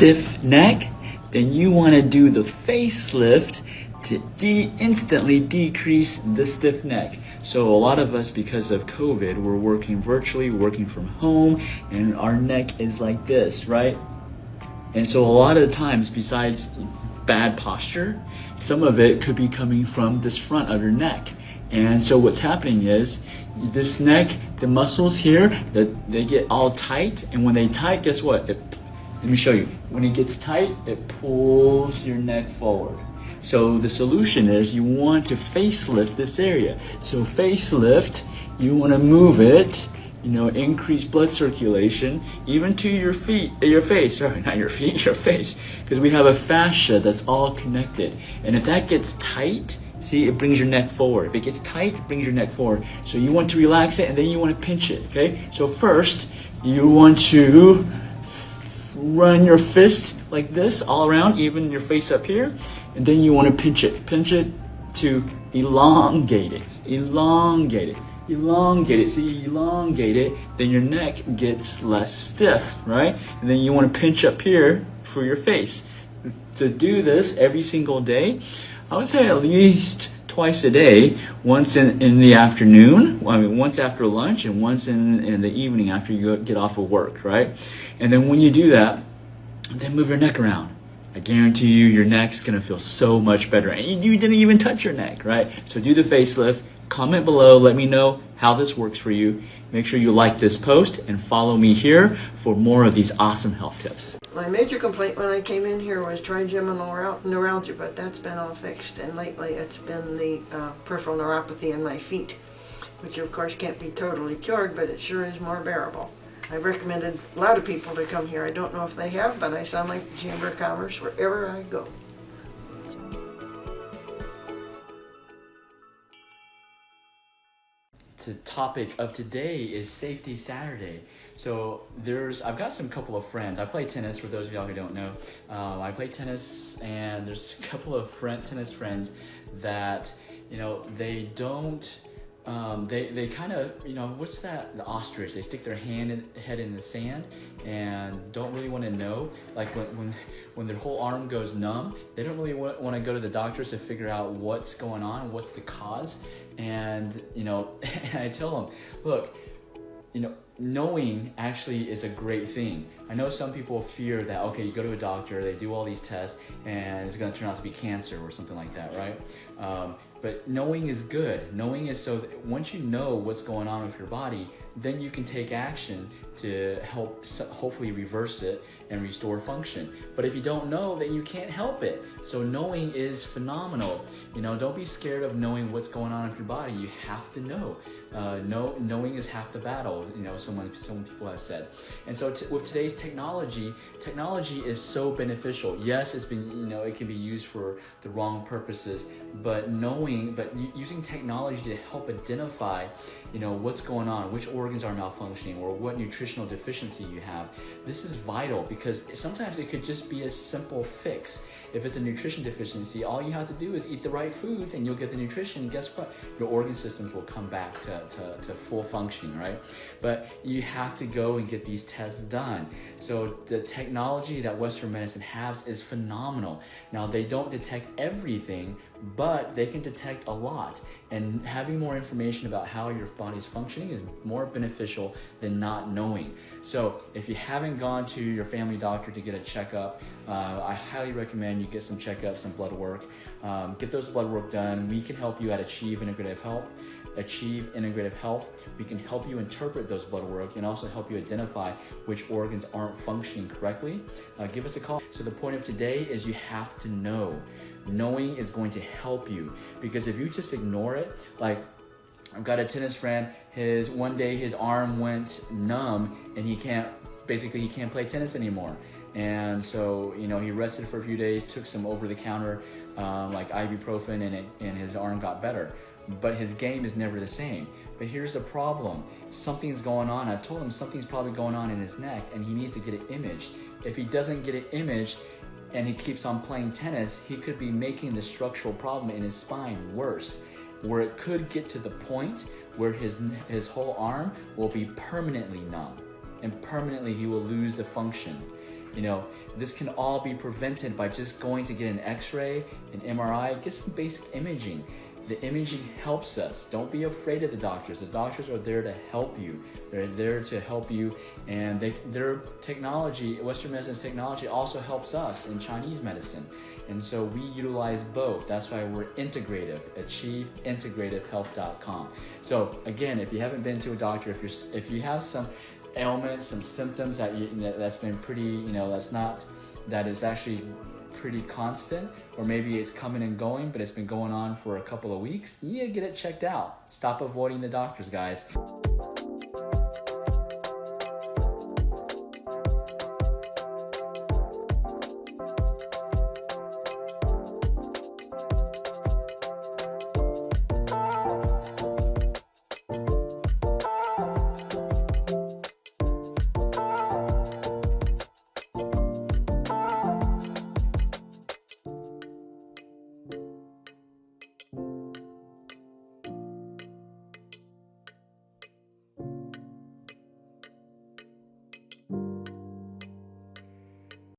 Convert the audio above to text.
stiff neck, then you want to do the facelift to instantly decrease the stiff neck. So a lot of us, because of COVID, we're working virtually, working from home, and our neck is like this, right? And so a lot of the times, besides bad posture, some of it could be coming from this front of your neck. And so what's happening is this neck, the muscles here, they get all tight, and when they tight, guess what? Let me show you. When it gets tight, it pulls your neck forward. So the solution is you want to facelift this area. So facelift, you want to move it, increase blood circulation, even to your face, because we have a fascia that's all connected. And if that gets tight, see, it brings your neck forward. If it gets tight, it brings your neck forward. So you want to relax it, and then you want to pinch it, okay? So first, you want to run your fist like this all around, even your face up here, and then you want to pinch it to elongate it, see, elongate it, then your neck gets less stiff, right? And then you want to pinch up here for your face. To do this every single day, I would say at least twice a day, once in the afternoon, once after lunch, and once in the evening after you get off of work, right? And then when you do that, then move your neck around. I guarantee you your neck's gonna feel so much better. And you didn't even touch your neck, right? So do the facelift, comment below, let me know how this works for you. Make sure you like this post and follow me here for more of these awesome health tips. My major complaint when I came in here was trigeminal neuralgia, but that's been all fixed. And lately it's been the peripheral neuropathy in my feet, which of course can't be totally cured, but it sure is more bearable. I've recommended a lot of people to come here. I don't know if they have, but I sound like the Chamber of Commerce wherever I go. The topic of today is Safety Saturday. So I've got some couple of friends. I play tennis, for those of y'all who don't know. I play tennis, and there's a couple of tennis friends that, they don't, they kind of, what's that, the ostrich, they stick their head in the sand and don't really want to know, like when their whole arm goes numb, they don't really want to go to the doctors to figure out what's going on, what's the cause. And I tell them, look, knowing actually is a great thing. I know some people fear that, okay, you go to a doctor, they do all these tests, and it's going to turn out to be cancer or something like that, right? But knowing is good. Knowing is so that once you know what's going on with your body, then you can take action to help hopefully reverse it and restore function. But if you don't know, then you can't help it. So knowing is phenomenal. Don't be scared of knowing what's going on with your body. You have to know. Knowing is half the battle, some people have said. And so with today's technology is so beneficial. Yes, it's been, it can be used for the wrong purposes, but using technology to help identify, what's going on, which organs are malfunctioning, or what nutritional deficiency you have. This is vital because sometimes it could just be a simple fix. If it's a nutrition deficiency, all you have to do is eat the right foods and you'll get the nutrition. Guess what? Your organ systems will come back to full functioning, right? But you have to go and get these tests done. So the technology that Western medicine has is phenomenal. Now, they don't detect everything, but they can detect a lot. And having more information about how your body's functioning is more beneficial than not knowing. So if you haven't gone to your family doctor to get a checkup, I highly recommend you get some checkups, some blood work. Get those blood work done. We can help you at Achieve Integrative Health. We can help you interpret those blood work and also help you identify which organs aren't functioning correctly. Give us a call. So the point of today is you have to know. Knowing is going to help you, because if you just ignore it, like I've got a tennis friend, one day his arm went numb and he can't play tennis anymore. And so, he rested for a few days, took some over-the-counter like ibuprofen, and his arm got better. But his game is never the same. But here's the problem. Something's going on. I told him something's probably going on in his neck and he needs to get it imaged. If he doesn't get it imaged and he keeps on playing tennis, he could be making the structural problem in his spine worse, where it could get to the point where his whole arm will be permanently numb, and permanently he will lose the function. You know, this can all be prevented by just going to get an x-ray, an MRI, get some basic imaging. The imaging helps us. Don't be afraid of the doctors. The doctors are there to help you. They're there to help you, and their technology, Western medicine's technology, also helps us in Chinese medicine. And so we utilize both. That's why we're integrative. AchieveIntegrativeHealth.com. So again, if you haven't been to a doctor, if you have some ailments, some symptoms that's been pretty, that is actually pretty constant, or maybe it's coming and going, but it's been going on for a couple of weeks, you need to get it checked out. Stop avoiding the doctors, guys.